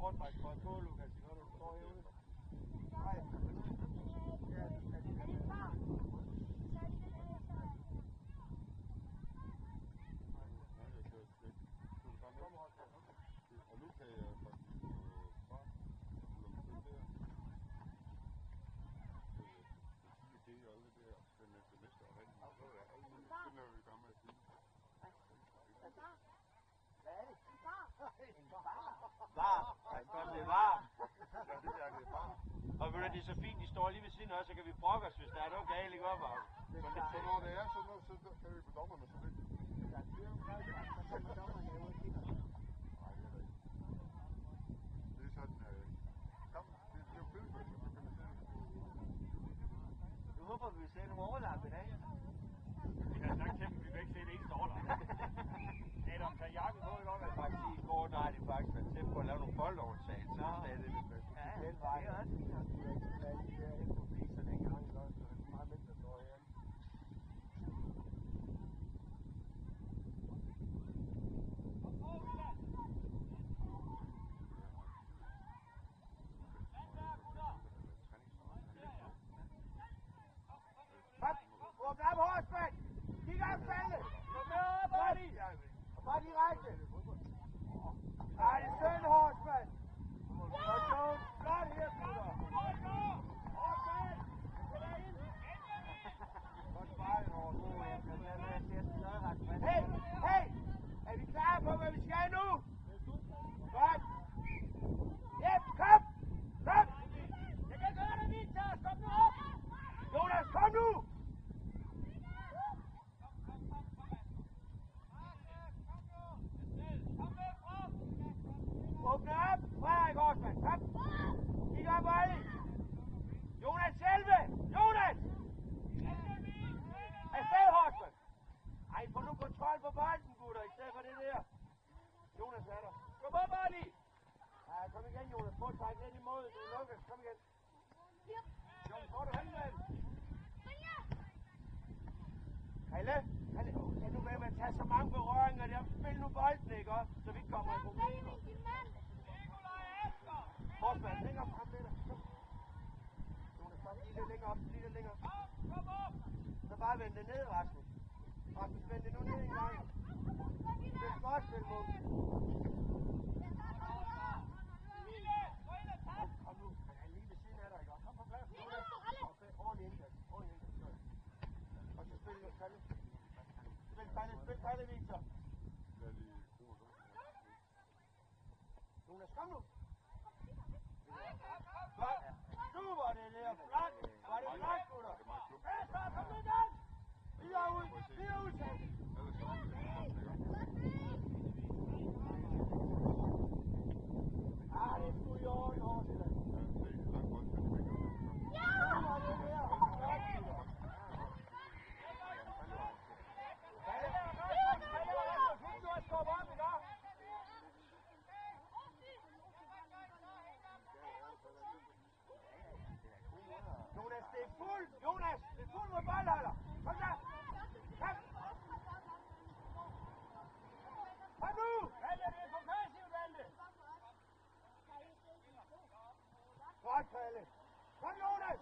rundt på, Lukas, når du står herude. Nej. Er det far? Og nu kan jeg faktisk fra det og alle det der, den næste år hen. Den er vi i gang med at sige. Hvad er det? En bar. Var. Det er var. Ja, det er det bare. Og ved du, det er så fint, de står lige ved siden af os, så kan vi brokke os, hvis der er noget galt, ikke op? Så når det er sådan noget, så kan vi på dommerne så lidt. Der er dyr omkring, så kommer dommerne ud og kigger. Nej, det er det ikke. Det er sådan, det er jo filmet, så man kan se det. Nu håber vi ser nogle overlap i dag. Vi har sagt til dem, vi vil ikke se det eneste overlap. Adam, tag jakken på, ikke op? Jeg faktisk sige, i går, der har de faktisk været til på at lave nogle boldovertagelser. Så sagde det, hvis man skulle Ja, den det vej. er også fint. Du er ikke sådan alle de der FOB'er dengang, så er det meget mindre, der står herinde. Kom, åbne op, Horsman! Kig op, Palle! Kom med op, Olli! Og bare direkte! Ej, det er skønt, Horsman! Og Jones, flot her, gutter! Godt sparet, Horsman! Hey, hey! Er vi klar på, hvad vi skal nu? Godt! Jep, kom! Kom! Jeg kan gøre det, Victor! Stop nu op! Jonas, kom nu! Åbne op! Frederik Horsman, kom! Kig op, Olli! Jonas Selve! Jonas! Afsted, Horsman! Ej, få nu kontrol på bolden, gutter, i stedet for det der. Jonas er der. Kom op, Olli! Ja, kom igen, Jonas. Prøv at trække lidt imod. Du er lukket. Kom igen. Jonas, får du håndmanden? Kalle, lad nu være med at tage så mange berøringer der. Spil nu bolden, ikke også? Så vi ikke kommer i problemer. Horsman, længere frem med dig. Kom. Jonas, bare lige lidt længere op. Lige lidt længere. Kom op! Så bare vend det ned, Rasmus. Rasmus, vend det nu ned en gang. Det er godt, spil mod. Kom nu. Han er lige ved siden af dig, ikke også? Kom på plads. Okay, ordentlig indsats. Ordentlig indsats. Og så spil Palle. Spil Palle, Victor. Jonas, kom nu. Godt. Super det der. Flot. Var det flot, gutter? Esther, kom nu igen. Videre ud. Videre ud, Sasse. Ah, det er sgu i orden, Horsland. Ja! Super det der. Jonas, det er fuld! Jonas, det er fuld med boldholder! Kom så! Kom! Kom nu! Valte, det er for passivt, Valte! Godt, Palle! Kom, Jonas!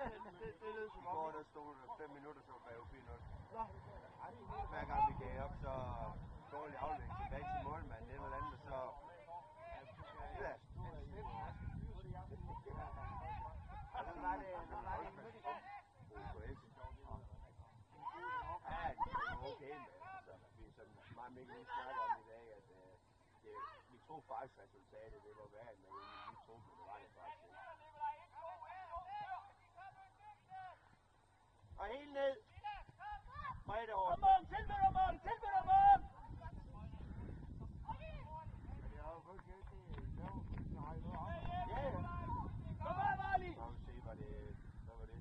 I går der stod 5 minutter, så var jo fint nok. Hver gang vi gav op, så dårlig aflægning tilbage til målmanden, det er noget andet, så... Ja. Så var det en mødt igen. Ja, det er okay, men altså, vi som meget Mikkel lige snakker om i dag, at vi tror faktisk resultatet, det var værd, men vi tror, det var det faktisk ikke. Og helt ned. Bredt over. Kom on, tilbud om om! Tilbud om om! Ja, ja. Kom on, Marli! Så vi se, hvad var det?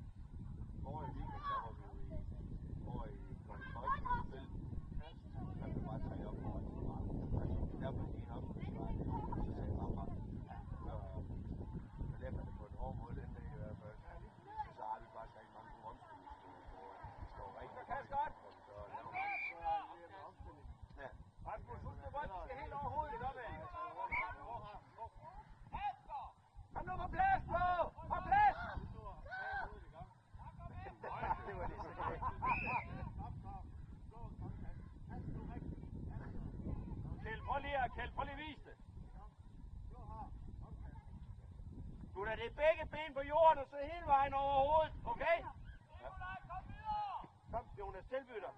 Over i weekend, der var vi jo over i Konditorium selv. Der blev bare taget op for os. Der blev en op, så sagde mamma. Kjeld. Prøv lige at vise det. Gutter, det er begge ben på jorden, og så hele vejen over hovedet, okay? Ja. Kom, Jonas, tilbyder.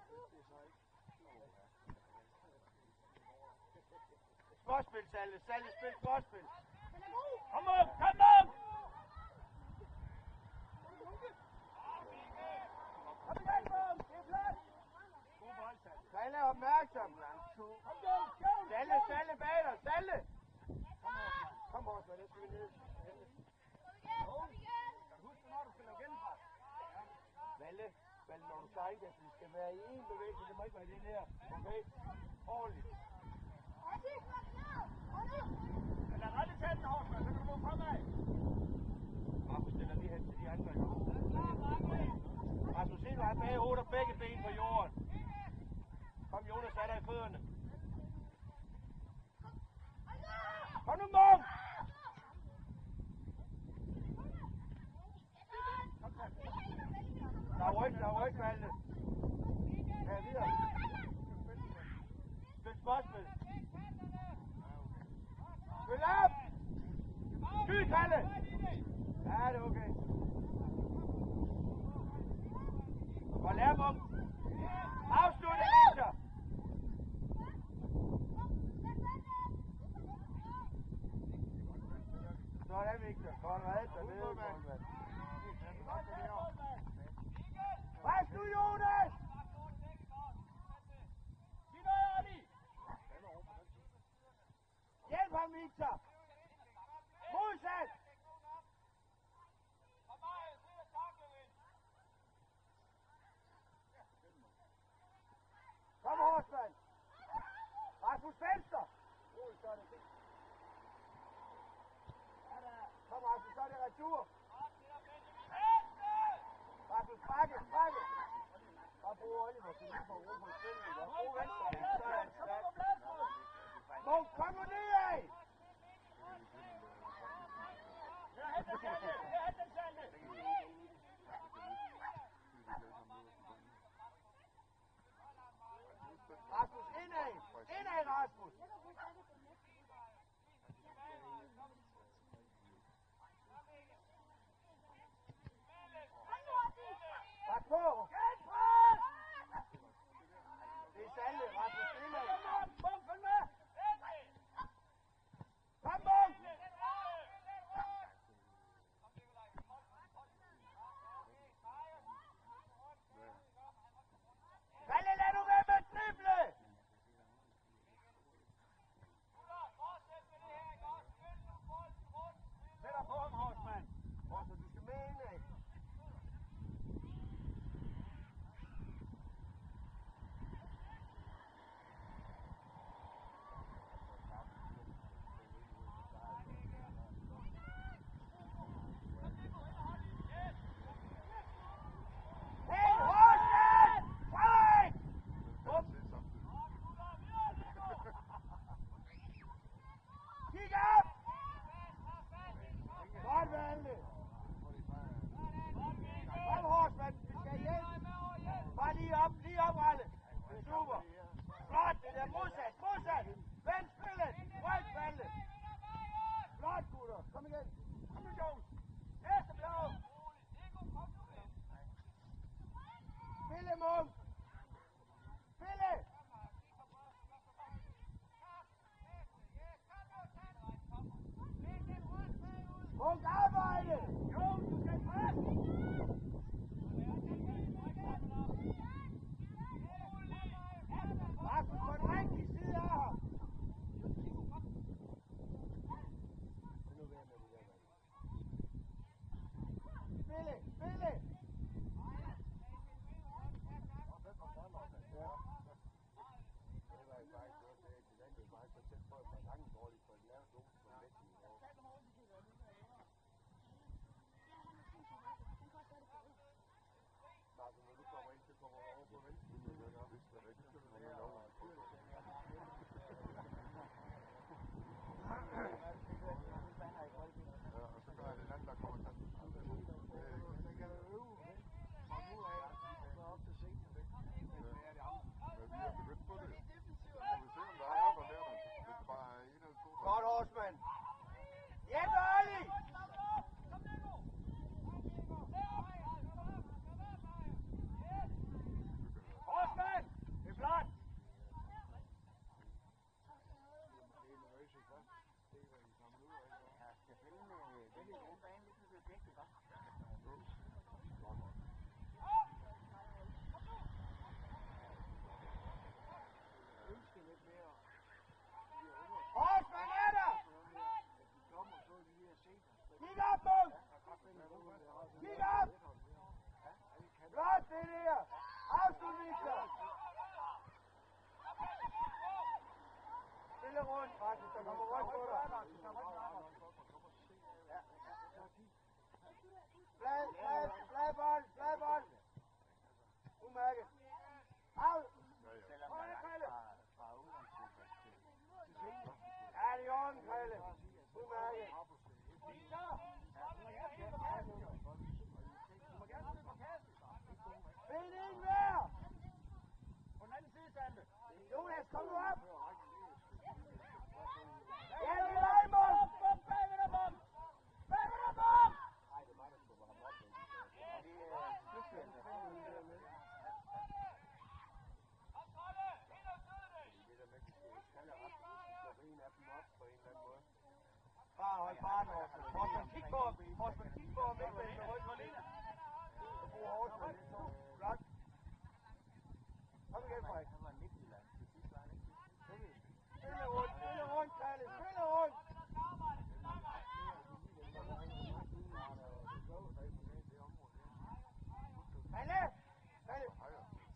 Småspil, Salle. Salle, spil småspil. Kom op, kom op! Kom igen, Bom! Det er plads! God bold, Salle. Salle er opmærksom. Salle bag dig, Salle! Kom over, det skal vi ned. Husk, når du spiller genpres. Valle, når du sejler, det skal være i en bevægelse, det må ikke være det der. Okay? Ordentligt. Lad aldrig tage den, Horsman, så kan du gå fremad. Rasmus stiller lige hen til de andre. Rasmus Silva er bag hovedet og begge ben på jorden. Kom, Jonas, er der i fødderne. Kom nu, Mom! Der er ryg, Valle. Ja, videre. Spil spørgsmål. Spil op! Skyd, Kalle! Ja, det er okay. Godt lære, Mom. Afslutning, Victor! Sådan, Victor. Godt reddet dernede, målmand. Rejs nu, Jonas! Hjælp ham, Victor! Modsat! Kom, Horsman! Rasmus Venstre! Kom, Rasmus, så er det retur! Rasmus, bakke! Bare brug Oliver, så lige får ro på spillet. Brug venstre, så er han stærk. Munk, kom nu nedad! Hent den, Salle! Rasmus, indad! Indad, Rasmus! Ret på! Det er Salle, Rasmus, indad! Kom, følg med! mand. Jeppe Olli! Horstmann! Det er flot! Ja, selvfølgelig. Det er en god bane, det synes jeg virkelig godt. Horstmann er der! Kig op, Munk! Kig op! Flot, det der! Afslut, Victor! Stille rundt, Rasmus, der kommer rundt på dig. Flad bold! Umærket. Af! Selvom der er langt fra ungdomsklubben til... Ja, det er i orden, Krille. Umærket. Find en mere! På den anden side, Sande. Jonas, kom nu op! Ja, det er dig, Munk! Bagved dig, Munk! Bagved dig, Munk! Og det er slutspillet. Bare hold farten over. Horstmann, kig på ham væk med ryggen. God Horstmann. Flot. Kom igen, Frederik. Han var Midtjylland til sidst, var han ikke? Spille rundt, Kalle. Spille rundt. Kalle.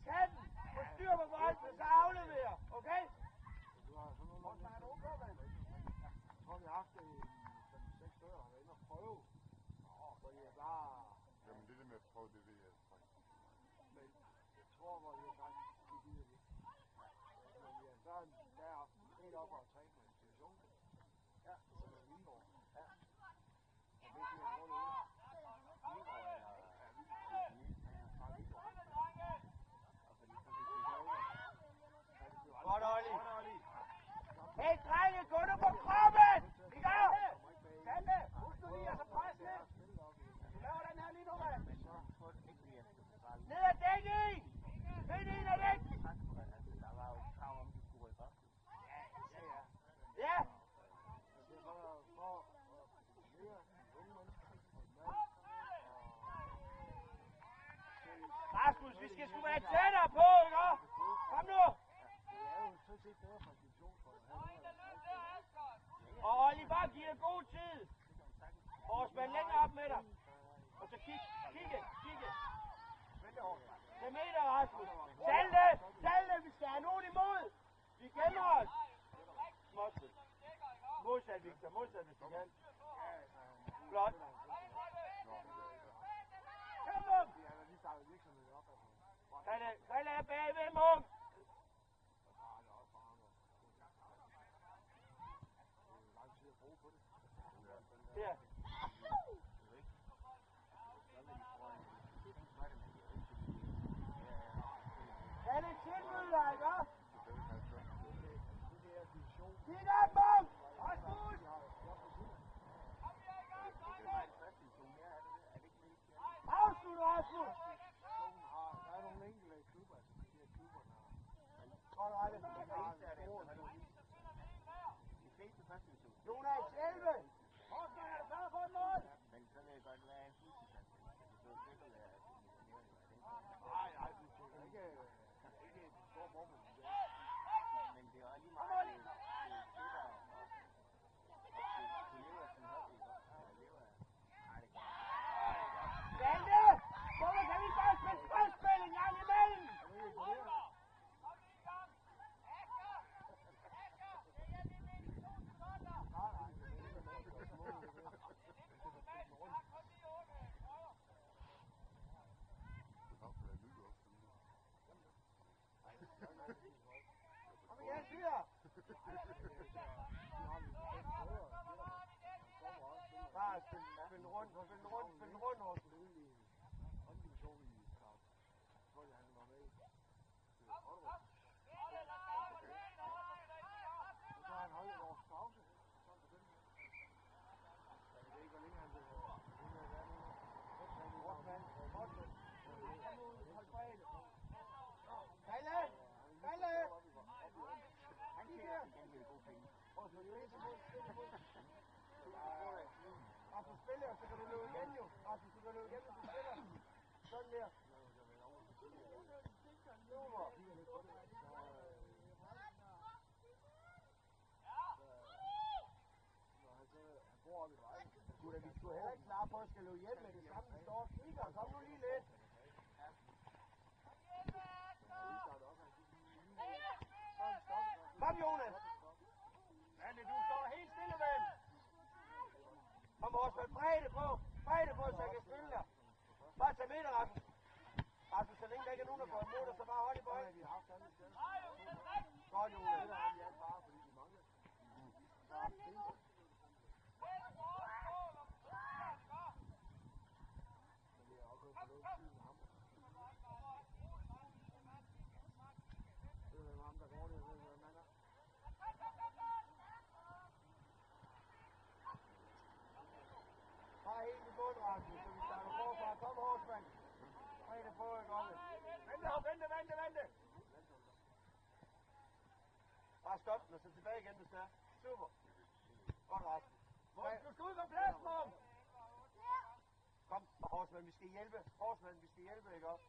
Tag den. Få styr på bolden, så aflever. Okay? Horstmann er okay, mand. Jeg tror, vi har haft det i 5-6 stykker, han er inde og prøve. Så I er bare... Jamen det der med at prøve, det ved jeg. Men jeg tror, hvor vi har sagt, det gider vi. Men vi er sådan deroppe, helt op og træne med institution. Ja, så er det Vildgård. Ja. Og det bliver en rolle ud. Vildgård er fra Vildgård. Og fordi så fik vi det Godt, Olli. Hey, drenge, gå nu på kroppen! Vi gør! Sande, husk nu lige at så pres lidt. Du laver den her lige nu, mand. Ned og dæk en! Find en og dæk! Der var jo krav om, de skulle rykke op. Ja! Rasmus, vi skal sgu være tættere på, ikke? Kom nu! Og Olli, bare giv dig god tid. Horstmann, længere op med dig. Og så kigge. Det mener Rasmus. Salte, vi skal have nogen imod. Vi gemmer os. Modsat. Modsat, Victor. Modsat, hvis vi kan. Flot. Kom, Munk. Krille er bagved, Munk. Her. Kan det tilbyde dig, ikke? Kig op, Munk! Rasmus! Afslut, Rasmus! Der er nogle enkelte klubber, altså de her klubber, Godt, Rette. De fleste første division. Jonas, 11! Horstmann, er du klar på et mål? Men så vil jeg godt være en fuldtidsand. Så det vil være Nej, det er ikke de store formål. Rasmus, spille, og så kan du løbe igen jo. Rasmus, du kan løbe igen, hvis du spiller. Sådan der. Super. Gud, vi skulle heller ikke klare på at skal løbe hjem med det samme. Vi står og kigger. Kom nu lige lidt. Kom, Jonas. Andy, du står helt stille, ven. Kom, Osvald, bredde på, så jeg kan spille der. Bare tag med dig, Rasmus. Rasmus, så længe der ikke er nogen, der går imod dig, så bare hold i bolden. Godt, Jonas. Bare helt i bund, Rasmus, så vi starter forfra. Kom, Horsman. Bredde på, ikke om det. Vente. Bare stop den, og så tilbage igen, hvis det er. Super. Godt, Rasmus. Du skal ud på pladsen, Morten. Kom, Horsman, vi skal hjælpe. Horsman, vi skal hjælpe, ikke op?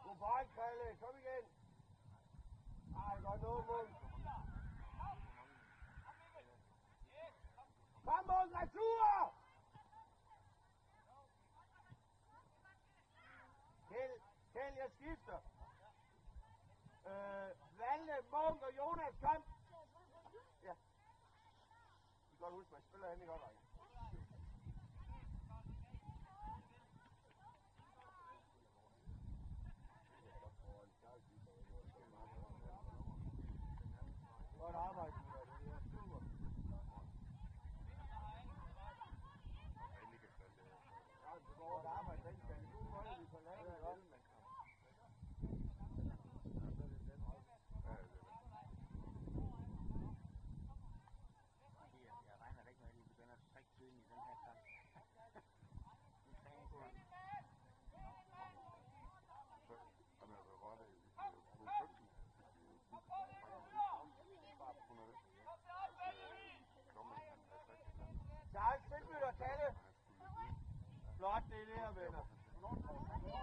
God bold, Kalle. Kom igen. Ej, godt noget, mål. Kom, mål, retur! Kjeld, jeg skifter. Valle, Munk og Jonas, kom. Ja. I kan godt huske, man spiller hen i godt række. Godt arbejde, det er super. Godt arbejde, den skal vi kunne holde, vi får lavet det godt. Jeg regner da ikke med, at de begynder at trække tiden i den her kamp. Charles, tilbyder Kalle. Flot, det er det her, venner.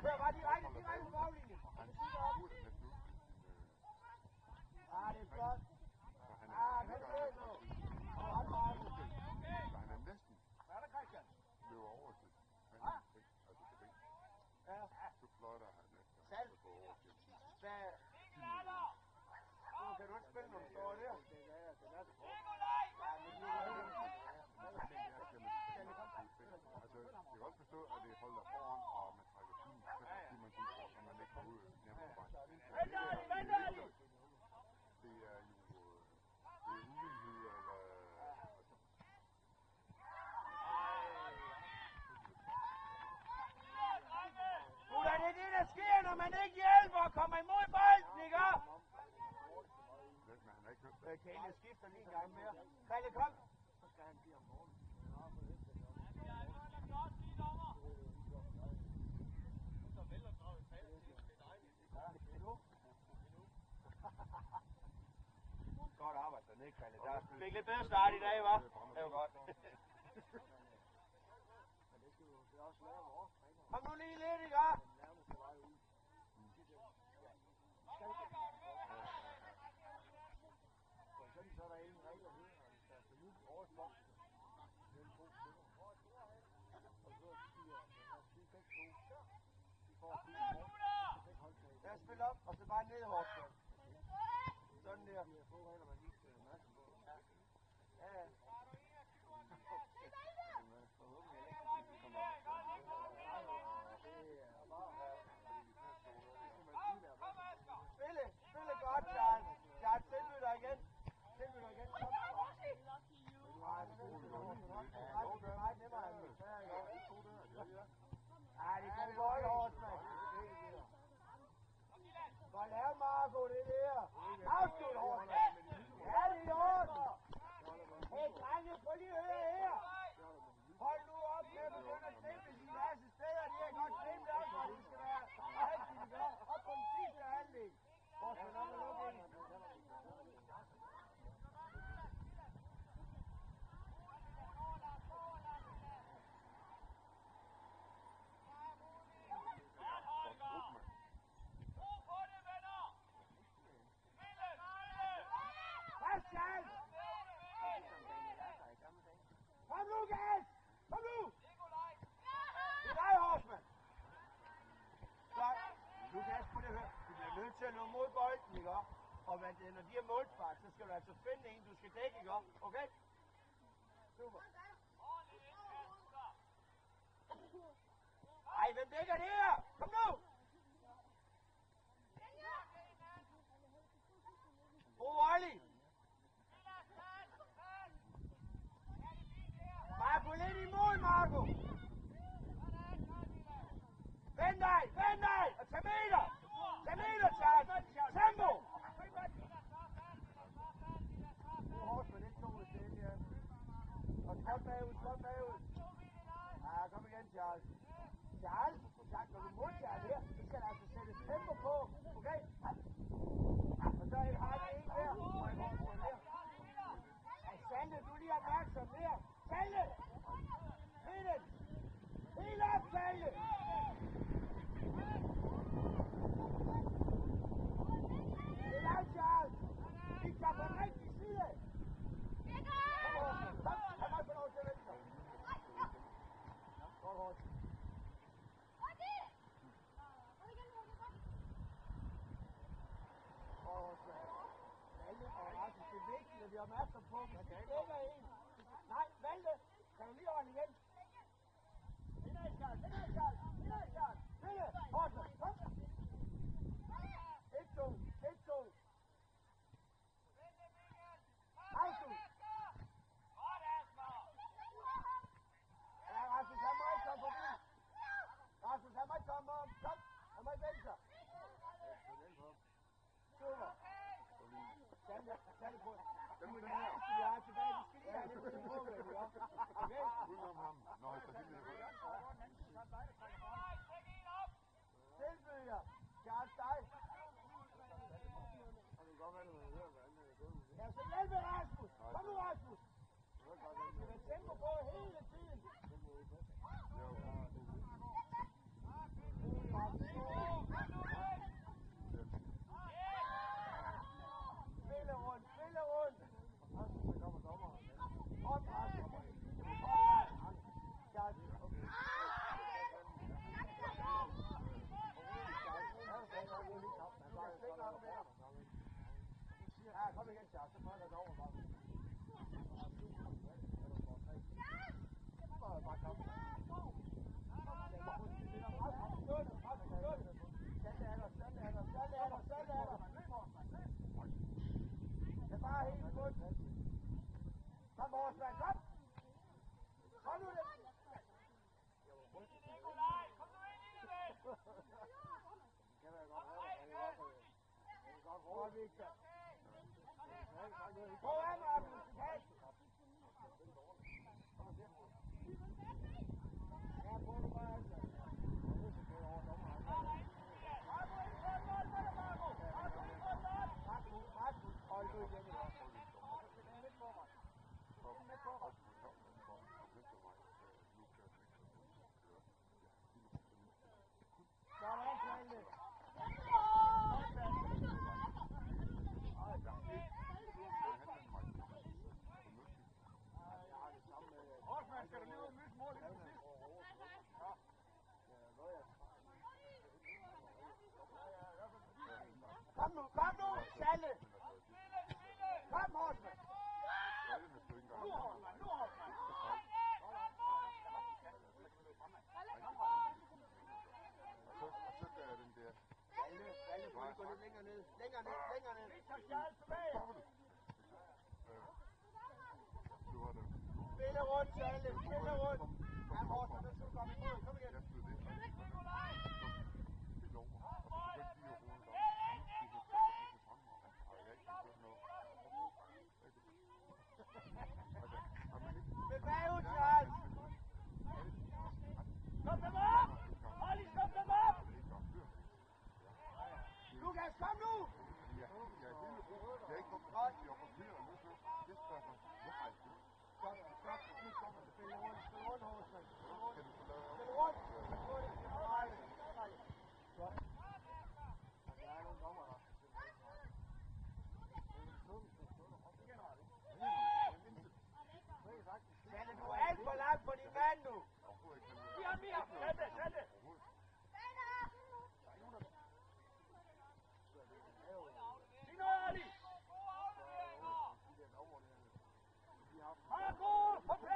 Kør bare direkte på baglinjen. Det er flot. Kan du se nu? Ret meget. Så han er næsten Hvad er der, Christian? løber over til venstre, altså til ben. Ja. Så fløjter han næsten. Salt. Så går over til en Hvad? Kan du ikke spille, når du står der? Ja, men du er Altså, jeg kan godt forstå, at det holder foran, og man trækker fint, så kan man sige, at man ikke går ud nærmere på vejen. Vent, Ali! Det er jo uvidenhed, eller... Gutter, det er det, der sker, når man ikke hjælper og kommer imod bolden, ikke? Men han har ikke hørt Kalle, jeg skifter lige en gang mere. Kalle, kom. Så skal han give ham mål. Godt arbejde dernede, Kalle. Der fik lidt bedre start i dag, hva'? Det var godt. Kom nu lige lidt, ikke? Så er der ingen regler her, og hvis der er for nyt oversport, så er det 2 stykker. Og så stiger begge to. De får 4 mål. Lad os spille op, og så bare ned hårdt. Sådan der. Vi har fået regler, man lige skal være opmærksom på. Ja. Spille godt, Charles. Charles, tilbyder dig igen. Tilbyder dig igen. Ej, det kan godt hårdt, mand. Godt lavet, Marco, det der. Afslut hårdt, mand. Ja, det er i orden. Hey, drenge, prøv lige at høre her. Hold nu op med at begynde at slippe diverse steder. De er godt slippe op, hvor det skal være rigtigt, det gør. Op på den sidste halvdel. Hvor skal nok lukke ind. Super. Ej, hvem dækker det her? Kom nu! Olli! Marco, lidt imod, Marco! Vend dig! Og tag meter, Charles! Tempo! Hårdt med den 2 i stedet, ja. Og skot bagud. Ja, kom igen, Charles. Charles, når du modtager her, så skal der altså sætte tempo på, okay? Og så har jeg en der. Sande, du er lige opmærksom der. Sande! Helt op, Sande! Det er langt, Charles. Vi tager på den rigtige side. Kom op på lov til venstre. Godt hårdt. Det er vigtigt, at vi er opmærksom på, hvis vi dækker en. Nej, Valde, kan du lige holde igen? Indad, Charles! Ville, Horsen, kom! 1-2. Afslut! Ja, Rasmus, han må ikke komme forbi. Kom! Han må ikke vende sig. Super! Sande på. Den her. Vi har tilbage. Vi skal lige have lidt til på, hvad vi gør. Okay? Udenom ham. Nå, jeg tager helt ned. Tilbyder jer. Charles dig. Og det kan godt være, at du hører, hvad han er gået. Ja, så hjælpe Rasmus. Kom nu, Rasmus. Det er tempo på hele tiden. Spille rundt. Så kommer dommeren. Op, Rasmus. Ja, kom igen, Charles. Så prøver jeg det over, Rasmus. Bare kom. Det er bare helt godt. Kom, Forsvand, kom! Kom nu det! Nikolaj, kom nu ind i det, vel! Det kan være godt. Det er godt råd, Victor. Prøv an, Rasmus. Ja, prøv du bare altså. Rasmus, hold du igen. Sådan, Svende. Horstmann, skal du lige ud og myse mål til sidst? Kom nu, Salle! Kom, Horstmann! Nu, Horstmann! Og så gør jeg den der. Valle, må du gå lidt længere ned. Længere ned. Victor Charles tilbage! Spille rundt, Salle! Spille rundt! Ja, Horstmann, nu skal du komme imod. Kom igen. Bagud, Charles! Stop dem op! Olli, stop dem op! Lukas, kom nu! Jeg er ikke kommet til at operere nu, så det spørger nu har jeg det. Stop. Nu stopper det. Spille rundt, Horstmann. Kan du få lavet op? Spille rundt! Godt. Der er nogle dommer der. Salle, du er alt for langt på din mand nu! Mere! Salle! Sig noget, Olli! Marco! På plads!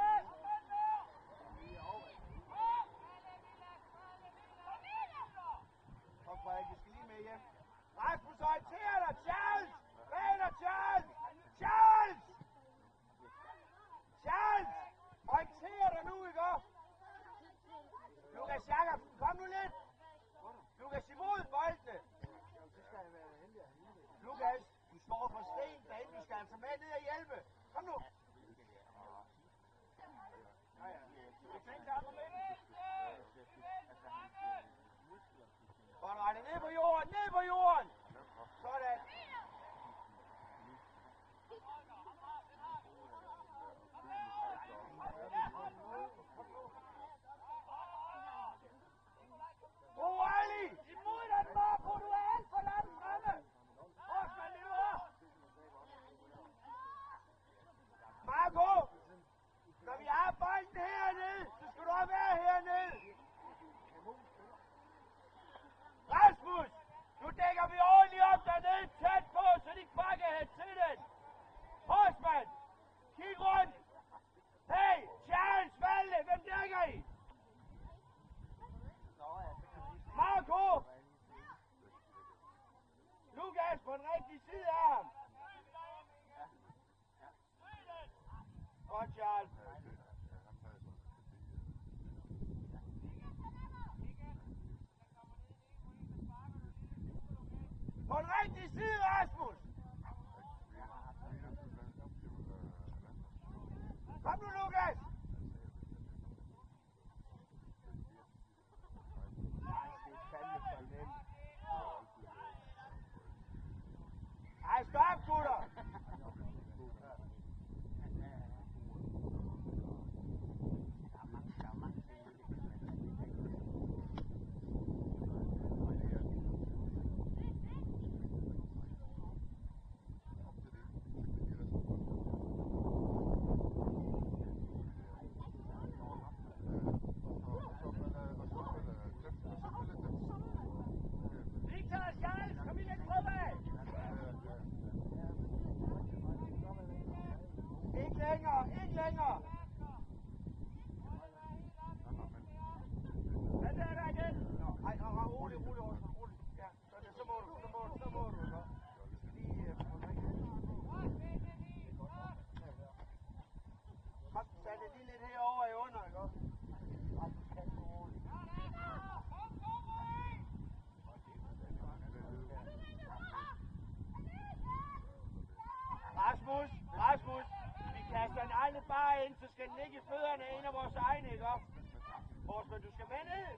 rigtige side, Rasmus! Kom nu, Lukas! Nej, det er fandme for nemt. Ej, stop, gutter! Ikke længere! Hvad er der igen? Ej, rolig. Ja, så må du, ikke? Vi skal lige Kom, sat det lige lidt herover i under, ikke? Rasmus! Vi kaster den aldrig bare ind, så skal den ligge i fødderne af en af vores egne, ikke? Forsman, du skal med ned!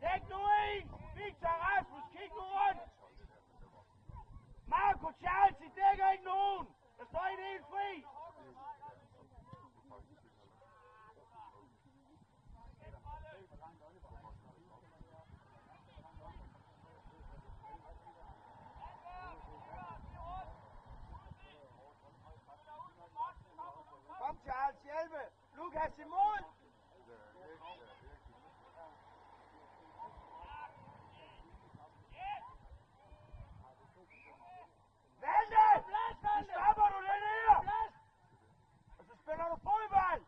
Dæk nu en! Victor, Rasmus, kig nu rundt! Marco, Charles, I dækker ikke nogen! Der står en helt fri! Kom, Charles, hjælpe! Lukas imod! Valde! Nu stopper du den her! Og så spiller du fodbold!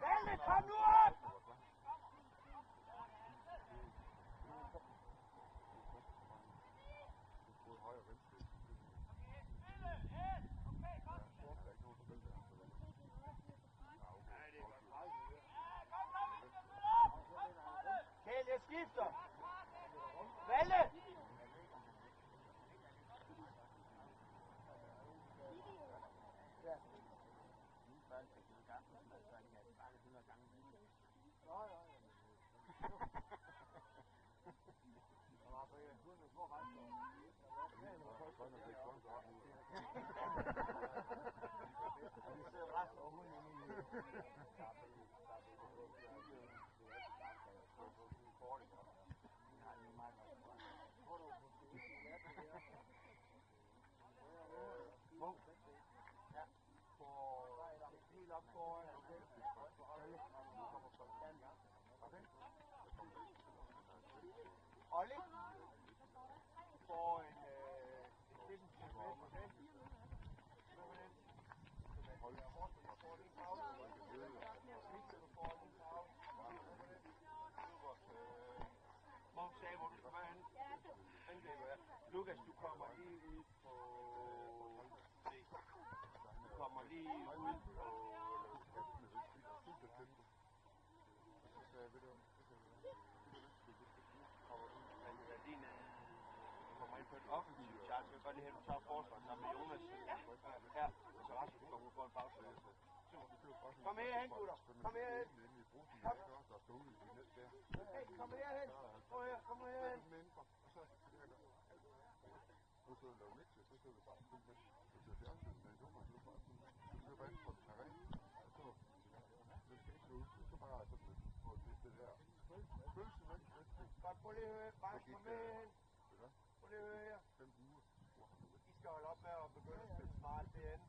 Valde, kom nu op! Kjeld, jeg skifter. Valde! Olli får en Mom sagde, hvor du skal være henne. Lukas, du kommer lige ud på C. Du kommer lige ud på... Du kommer ind på et offensivt chart, så jeg kan godt lige have, at du tager forsvar sammen med Jonas. Ja, så Rasmus kommer ud på en pause. Kom herhen, gutter. Kom herhen. Hey, kom herhen. Prøv her, kom herhen. Godt, prøv lige at høre. Max, kom herhen. Prøv lige at høre her. I skal holde op med at begynde at spille smart derinde.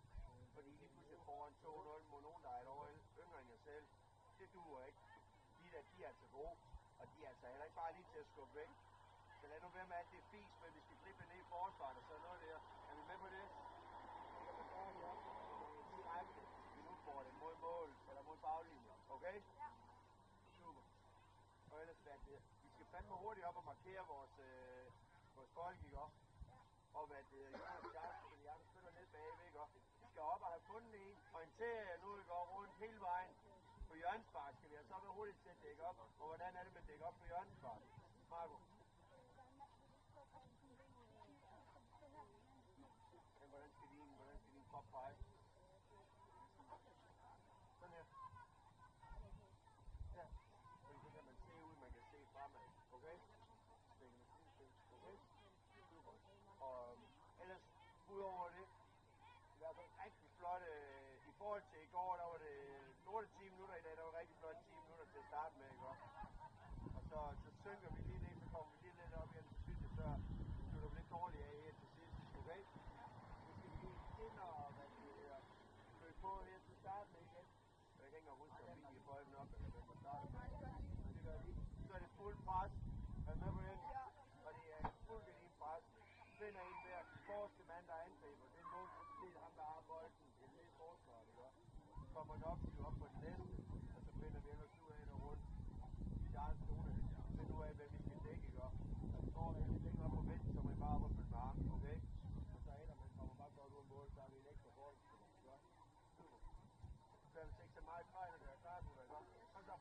Fordi I pludselig får en 2-0 mod nogen, der er et år yngre end jer selv. Det duer ikke. De der, de er altså gode. Og de er altså heller ikke bare lige til at skubbe væk. Så lad nu være med alt det fis, men vi skal drible ned i forsvaret og sådan noget der. Er vi med på det? Direkte. Vi nu får det mod mål, eller mod baglinjen. Okay? hurtigt op og markere vores folk, ikke også? Og hvad det er, Jonas Charles, fordi jeg spiller ned bagved, ikke også? Vi skal op og have fundet en, orientere jer nu, vi går rundt hele vejen. På hjørnespark skal vi have så være hurtigt til at dække op. Og hvordan er det med at dække op på hjørnespark? Marco? Men hvordan skal din pop pege? Sådan her. Ja. Fordi så kan man se ud, man kan se fremad. Okay? Okay? Super. Og ellers, udover det, det var altså rigtig flot. I forhold til i går, der var det lortet 10 minutter i dag, der var rigtig flot 10 minutter til at starte med, ikke også? Og så synker vi lige det, så kommer vi lige lidt op igen til sidst, så slutter vi lidt dårligt af her til sidst, okay? Nu skal vi lige ind og, købe på her til starten igen. Jeg kan ikke engang huske, om vi får den op, eller hvem der starter med. Men det gør vi. Så er det fuld pres. Er med på den? Og det er fuld pres. Finder en hver forreste mand, der angriber. Det er nogen, det er ham, der har bolden. Det er lidt forsvaret, ikke også? Så kommer den op, stiver op på den næste. Og så finder vi ellers ud af det rundt. Charles Jonas. Find ud af, hvem vi skal dække, ikke også? Og så går der lidt længere op på midten, så må I bare følge med ham, okay? Og så ender man kommer bare godt ud af mål, så har vi en ekstra bold. Super. Så er det ikke så meget fejl, der er klar, ikke også? Kom så.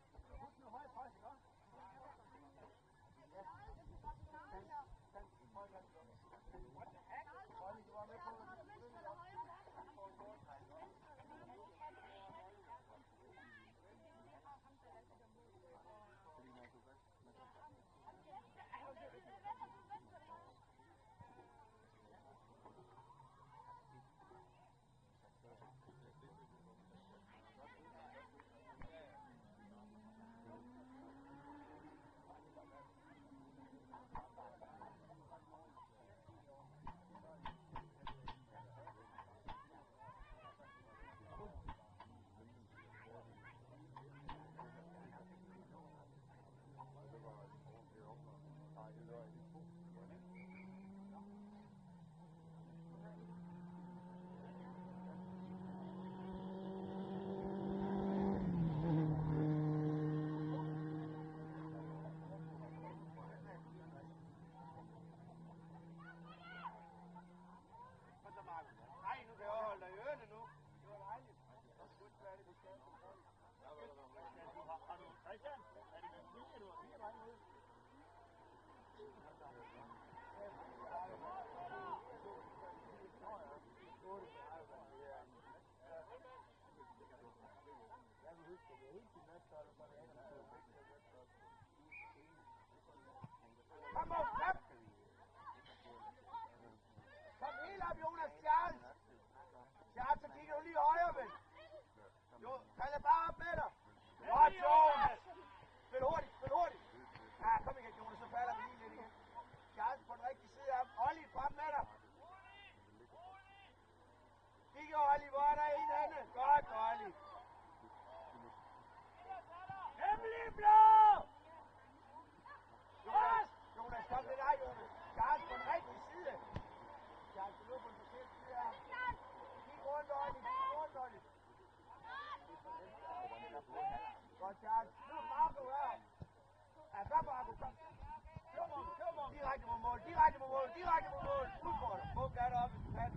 Husk nu højt pres, ikke også? Ja. What the heck? Olli, du var med på det. Nej, nu kan jeg holde dig i ørene nu. Det var dejligt. Har du Christian? Er det med vilje, du har 4 vejen ud? Jeg vil huske, at det er helt til næste år, så er det ikke noget. Kom op, kom! Kom helt op, Jonas, Charles! Charles, så kigger du lige højre, ven! Jo, kan jeg bare op med dig? Godt, Jonas! Spil hurtigt! Ja, kom igen, Jonas, så falder vi lige lidt igen. Charles på den rigtige side af ham. Olli, frem med dig! Kigger, Olli, hvor er der en anden? Godt, Olli! Hemmelig blå! Jonas, kom til dig, Jonas. Charles på den rigtige side. Charles, du er på den forkerte side af ham. Kig rundt, Olli. Godt, Charles. Nu er Marco her. Ja, kom, Marco, kom. Direkte mod mål. Udfordrer. Bum, der er deroppe, hvis du kan.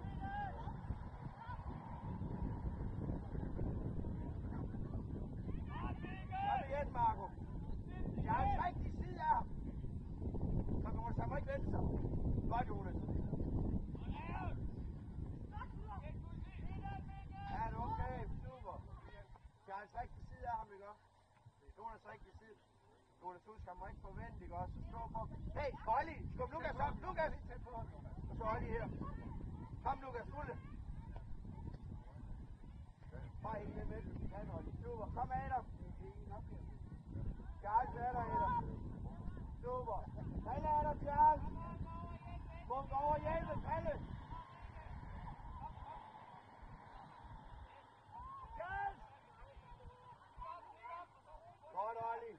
Kom igen, Marco. Charles, rigtig side af ham. Kom, Jonas, han må ikke vente sig. Godt, Jonas. Ja, det er okay. Super. Charles, rigtig side af ham, ikke også? Jonas, rigtig side. Jonas, husk, han må ikke forvente, ikke også? Så stå på. Hey, Olli, skub Lukas op. Lukas! Og så Olli her. Kom, Lukas, fulde. Bare helt med hvis du kan, Olli. Super. Kom, Adam. Charles er der, Adam. Super. Han er der, Charles. Munk over hjælpe, Palle. Charles! Godt, Olli.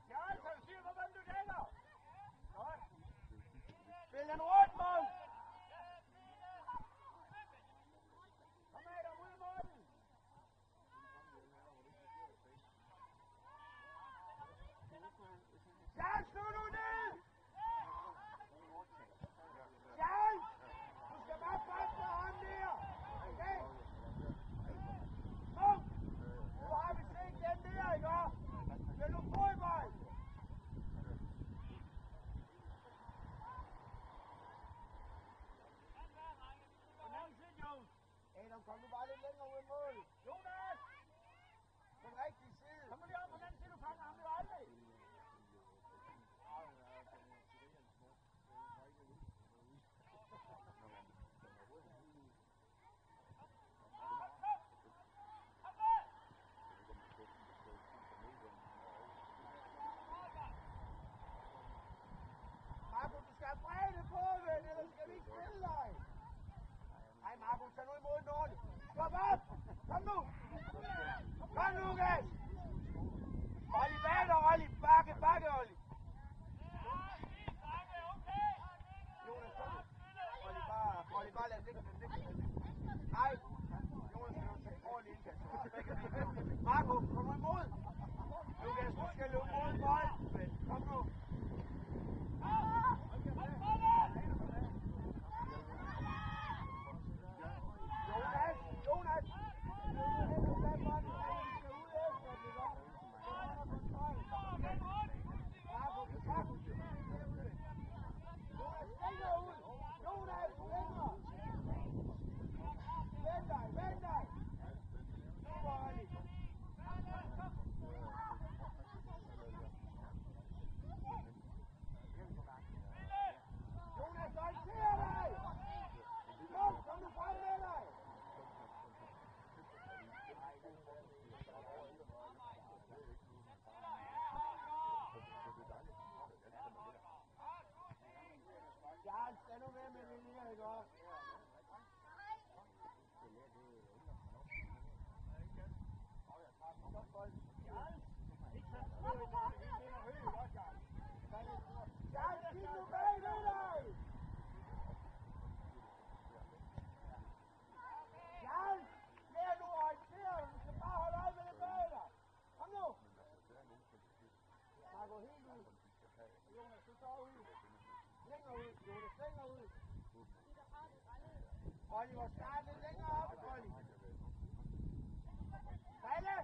Charles, har du styr på, hvem du dækker? Godt. Spil den rundt. Marco, kom imod. Lukas, du skal løbe mod bolden. Kom nu. Jonas! Vend dig! Super, Ali! Jonas, orienter dig! Kom nu frem med dig! Charles, lad nu være med det her, ikke også? Charles, kig nu bag ved dig! Charles, lær nu orientere, du skal bare holde øje med det bag dig. Kom nu! Marco, helt ud. Jonas, du står ud. Længere ud, Jonas, længere ud. Oliver, start lidt længere op, Oliver. Palle,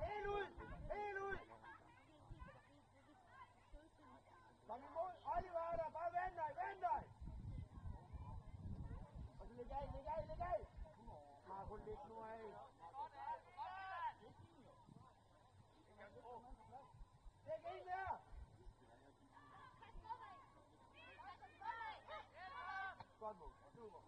helt ud, helt ud. Kom imod, Oliver er der, bare vend dig. Og så læg af. Marco, læg nu af. Læg en mere. Godt mål, super.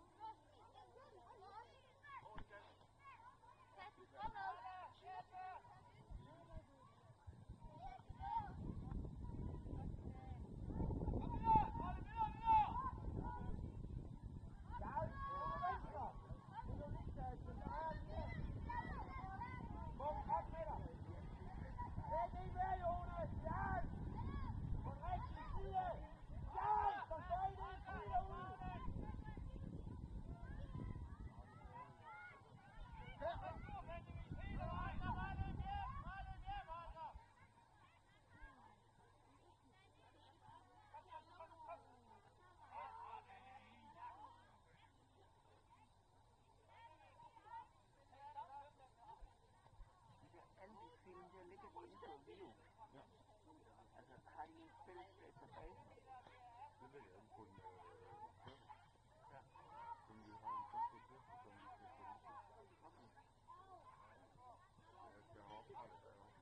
Har I en fælles database? Det ved jeg ikke på en ja. Som vi har en konto til, som vi skal få det til. Jeg skal have oprettet der også.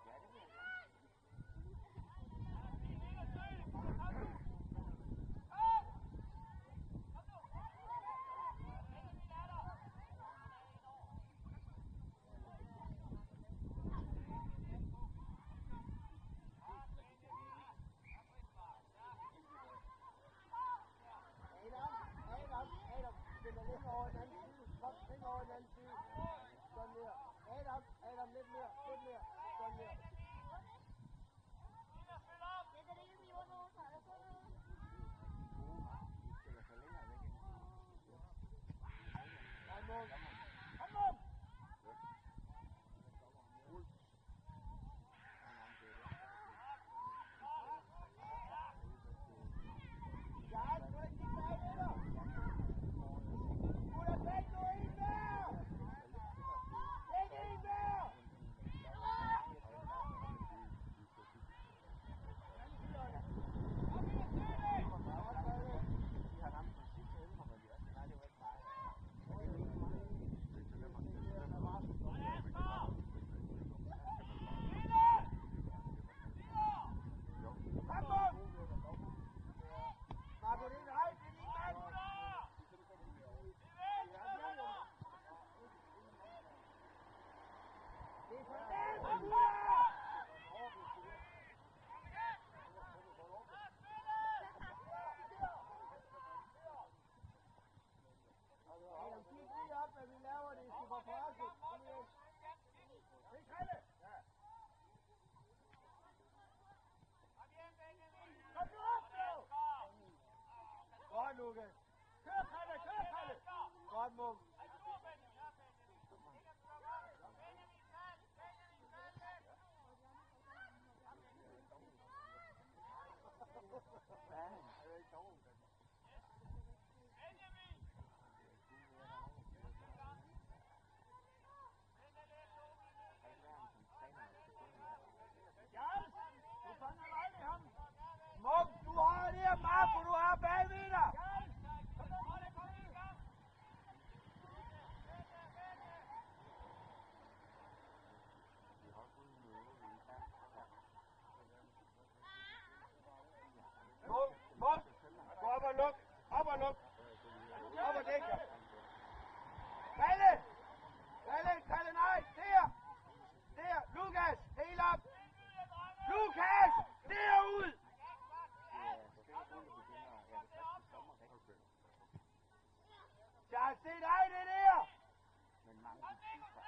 Ja, det vil jeg gerne. Adam, lidt mere. Sådan der. Kom on! Ja, du er ikke tilbage med dig. Du er væk nu en mere! kan se dig, det der! Men mange de skifter.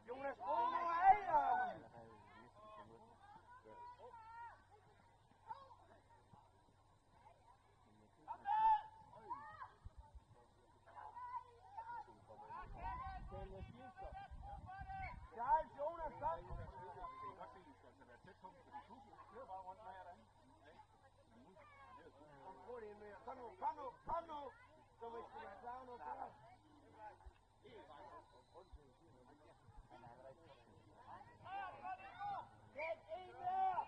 Jonas Bruno er her! Charles Jonas, kom! Kom nu! Så vi skal være klar nu før. Get in there!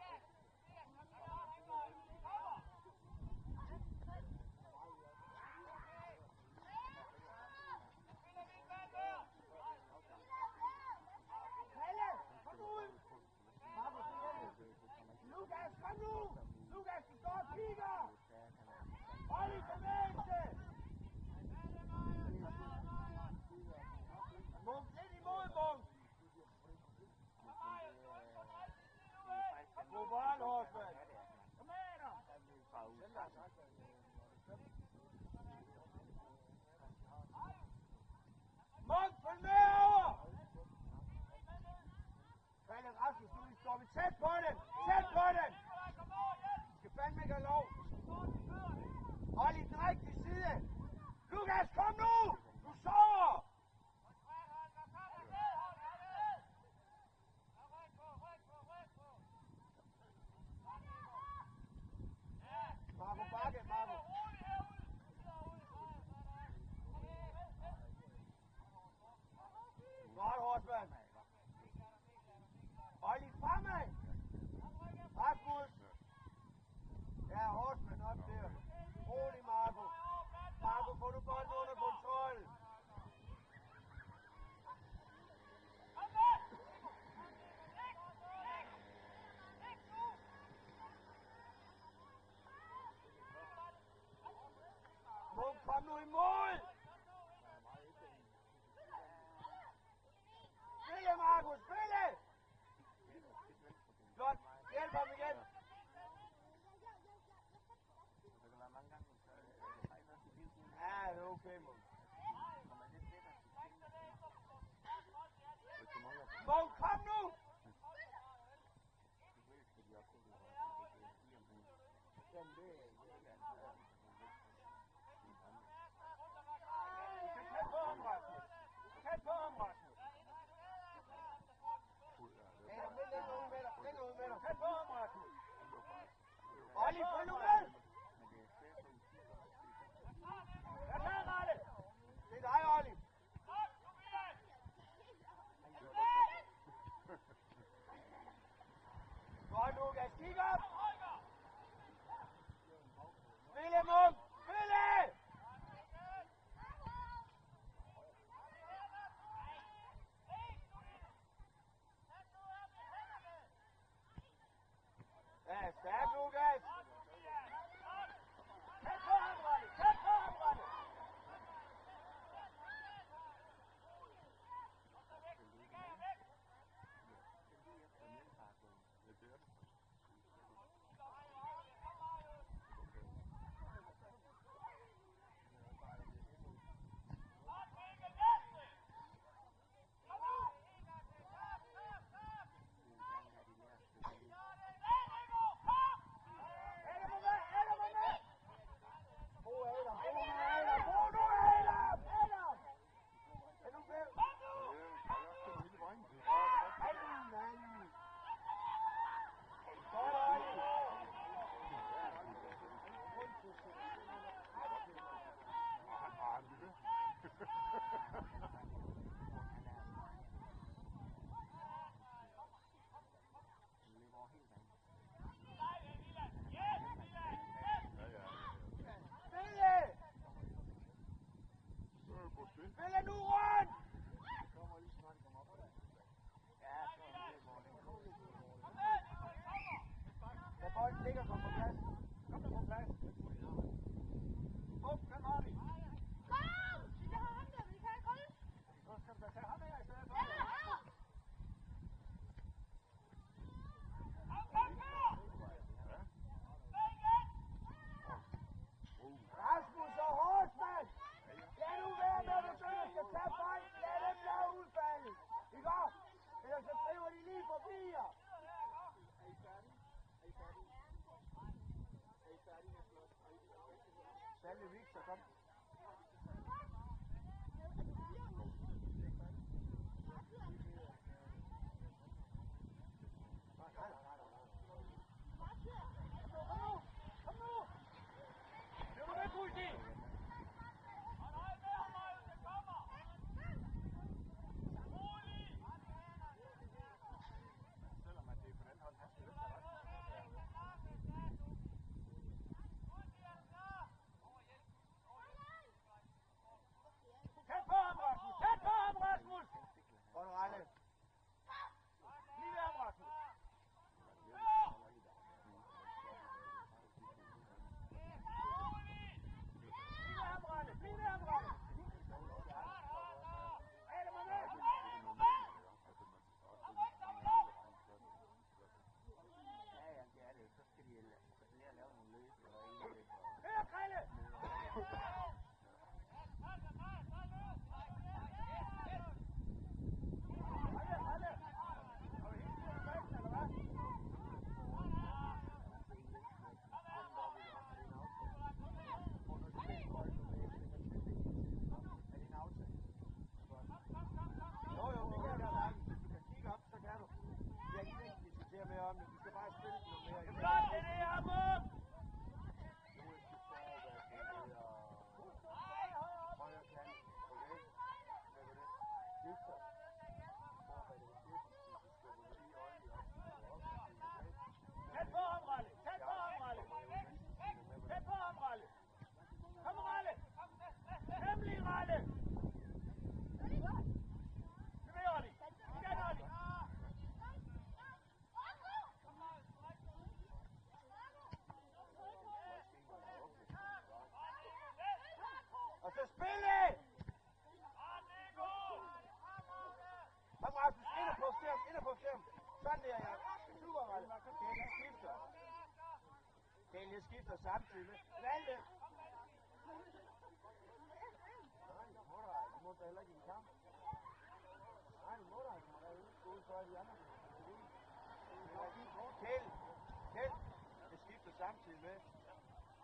Kalle, kom nu ud! Lukas, kom nu! Lukas, du står og kigger! Hold i bevægelse! Munk, lidt imod, Munk! God bold, Horsman! Kom med, da! Munk, følg med over! Kalle Rasmus, nu står vi tæt på den! Tæt på den! Vi skal fandme ikke have lov! Hold i den rigtige side! Lukas, kom nu! Du sover! Marco Bakke, Marco. Godt, Horsman. Hold i fremad. Rasmus. Ja, Horsman op der. Rolig, Marco. Marco, får du bolden under kontrol. Munk, kom nu i mål! Spille, Markus, spille! Flot, hjælp ham igen! Ja, det er okay, Munk. Munk, kom nu! Tæt på ham, Rasmus! Tæt på ham, Rasmus! Længere ud med dig! Tæt på ham, Rasmus! Olli, følg nu med! Jeg tager Ralle! Det er dig, Olli! Godt, Lukas! Kig op! Spille, spille noget mere i Flot, det er det, Hammer! Jonas skal prøve at være det der højre kant. Okay? Hvad var det? Victor. Prøv at være det defensive. Du skubber lige i øjnene op. Tæt på ham, Ralle! Tæt på ham, Ralle! Tæt på ham, Ralle! Kom, Ralle! Hemmelig, Ralle! Kom her, Olli! Igen, Olli! Og så spille! Kom, Rasmus, ind og provocer ham, Sådan der, ja. Super, Ralle. Kæle skifter. Kæle skifter samtidig med. Valde! Nej, du må da heller ikke i en kamp. Nej, du må da ikke gå ud for de andre. Kæld, det skifter samtidig med.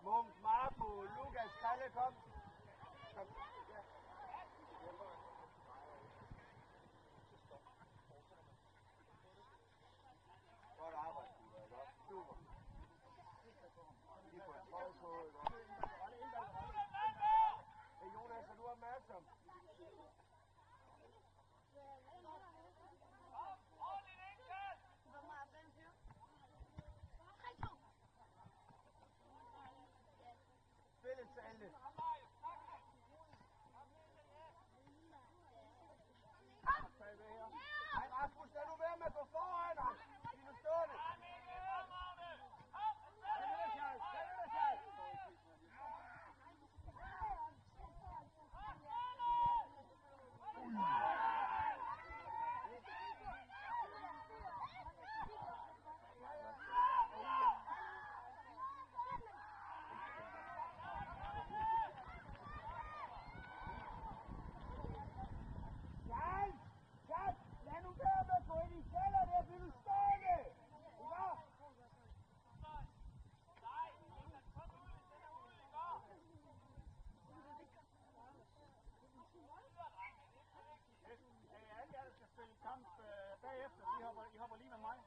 Munk, Marco, Lukas, Kalle, kom. Kom. Ja. Godt arbejde, Peter, ikke også? Super. Lige på en trøje på, ikke også? Hey Jonas, er du opmærksom? Spille Salte. Hej Rasmus, lad nu være med at gå foran ham. Bliv nu stående. Lad nu være med at gå ind i kælder der, bliv nu stående. Ikke? Alle jer, der skal spille kamp bagefter, I hopper lige med mig.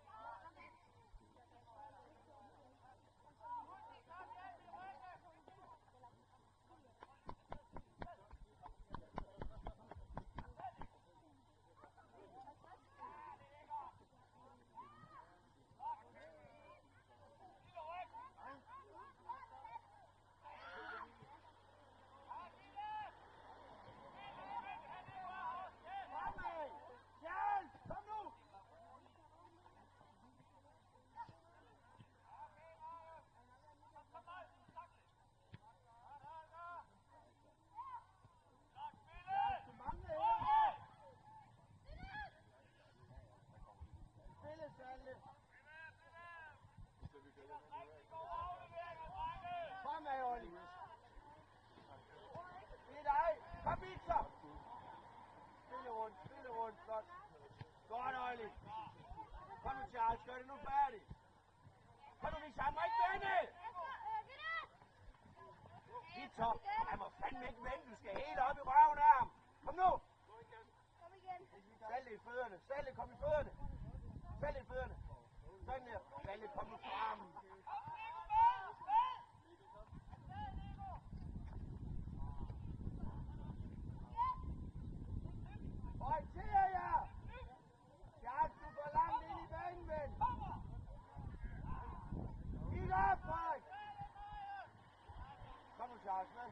Fremad, Olli. Det er dig. Kom, Victor. Spille rundt, flot. Godt, Olli. Kom nu, Charles, gør det nu færdigt. Kom nu, Victor, han må ikke vende. Victor, han må fandme ikke vende. Du skal helt op i røven af ham. Kom nu. Salte i fødderne. Salte, kom i fødderne. Salte i fødderne. Sådan der. Salte, kom nu frem. Orienterer jer! Charles, du går langt ind i banen, ven! Kig op, Frederik! Kom nu, Charles, med!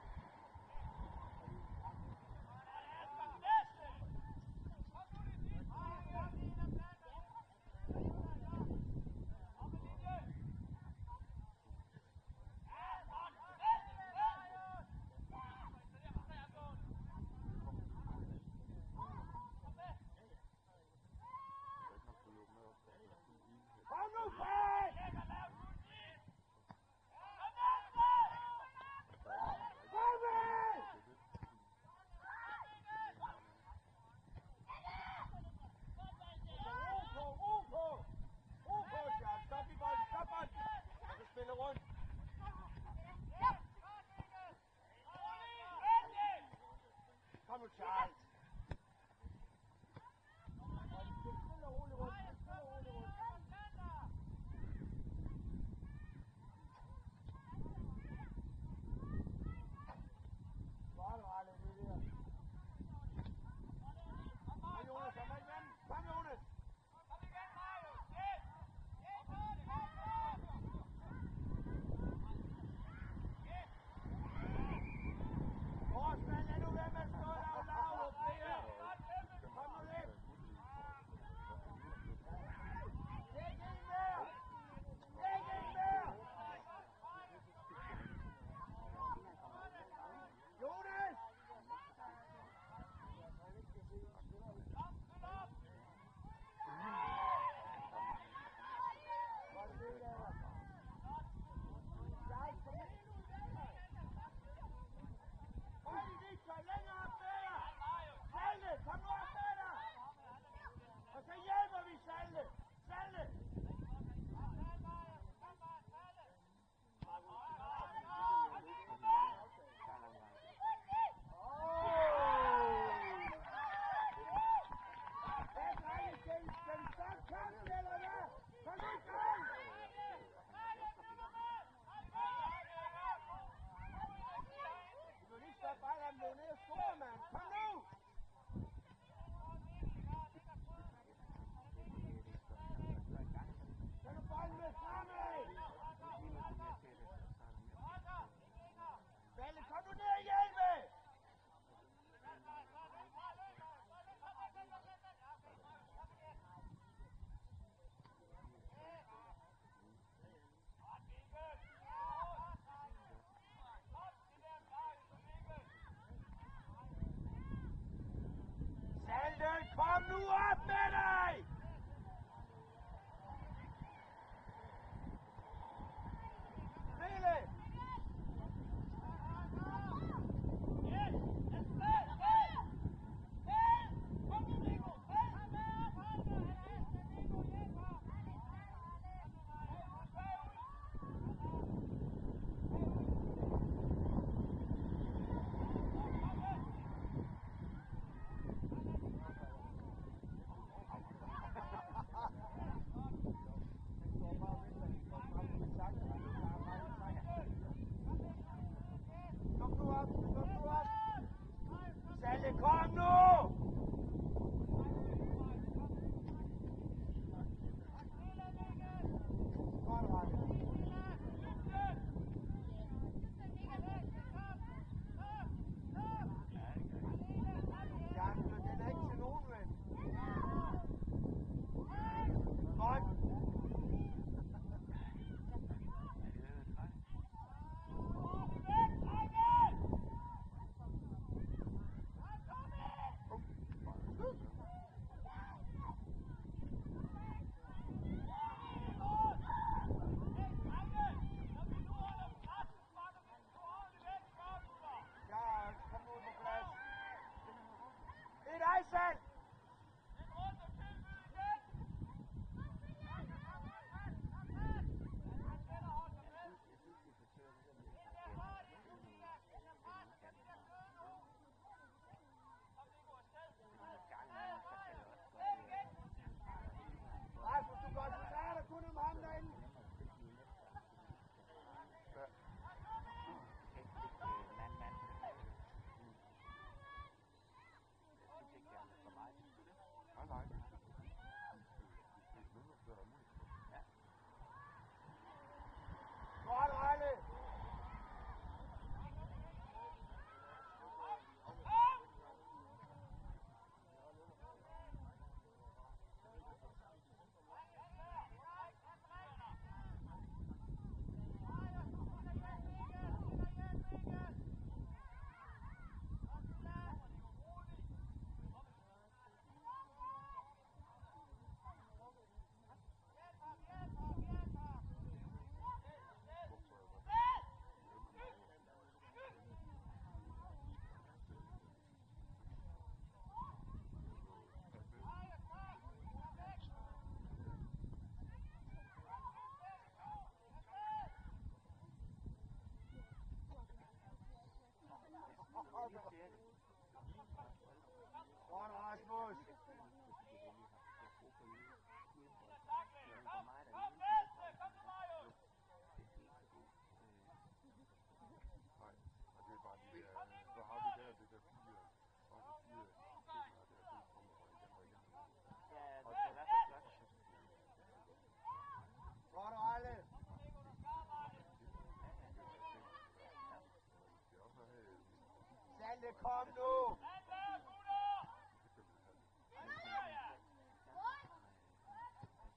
kom nu!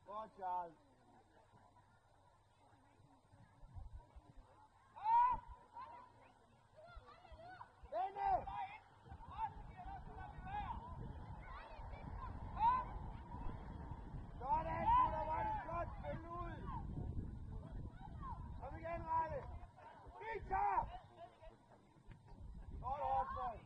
Godt, Charles. Vende! Sådan, gutter, var det flot spil ud! Kom igen, Ralle! Victor! Godt, Horsman!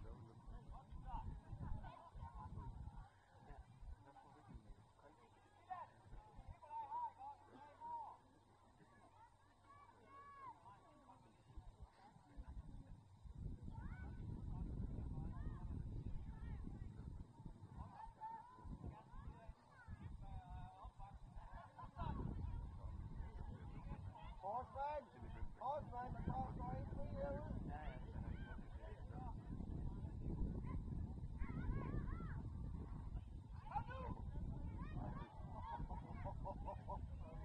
Horsman, der står ikke fri herude.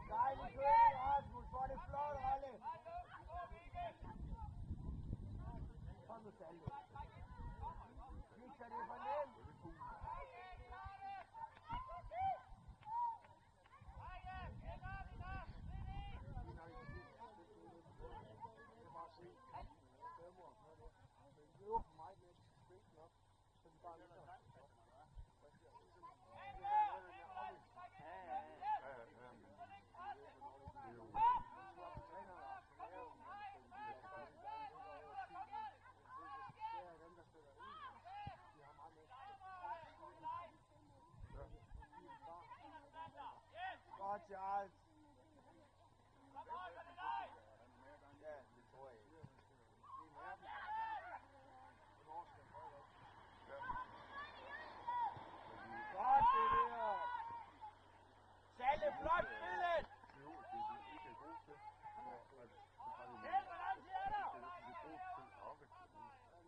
Dejlig køring, Rasmus. Hvor er det flot, Ralle. Kom nu, Salve. Victor, det er for nemt. Godt, Charles. Ja, det tror jeg ikke. Godt, det der. Salle, flot spillet. Helt, hvordan siger du?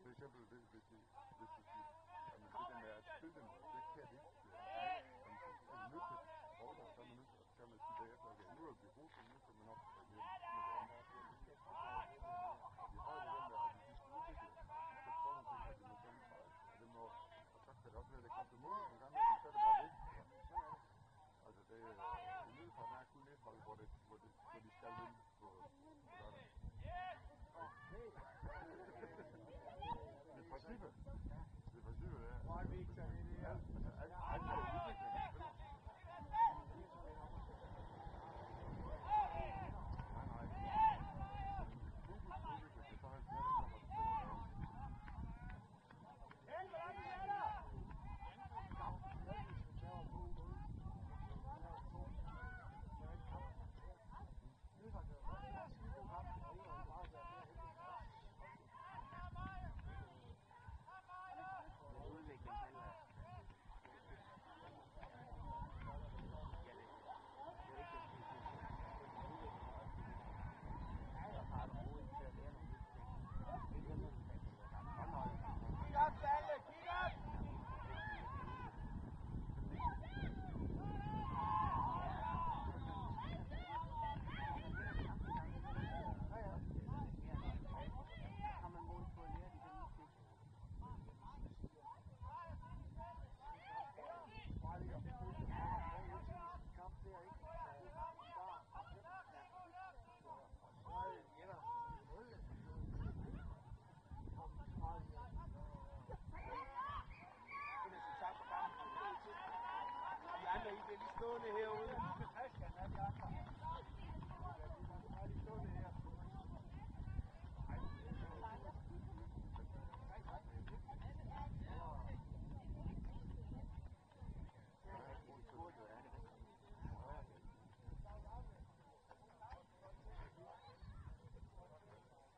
For eksempel, hvis de det der med at spille dem, det kan de ikke. Er nødt til at så er man nødt til at sige bagefter, okay, nu er vi gode til, nu skal man op hjem med det andet. Vi har det den der, at de skal udvikle, så prøver man til, at de må kæmpe sig. Og det må, og så kan det også være, at det kommer til mål, en gang imellem, så er det bare det. Altså, det er middelfart er kun et hold, hvor de skal vinde på lørdag. Det er princippet. Det er princippet, det er. Godt, Victor, det er det. Altså, alt er udvikling, der spiller. Stående herude.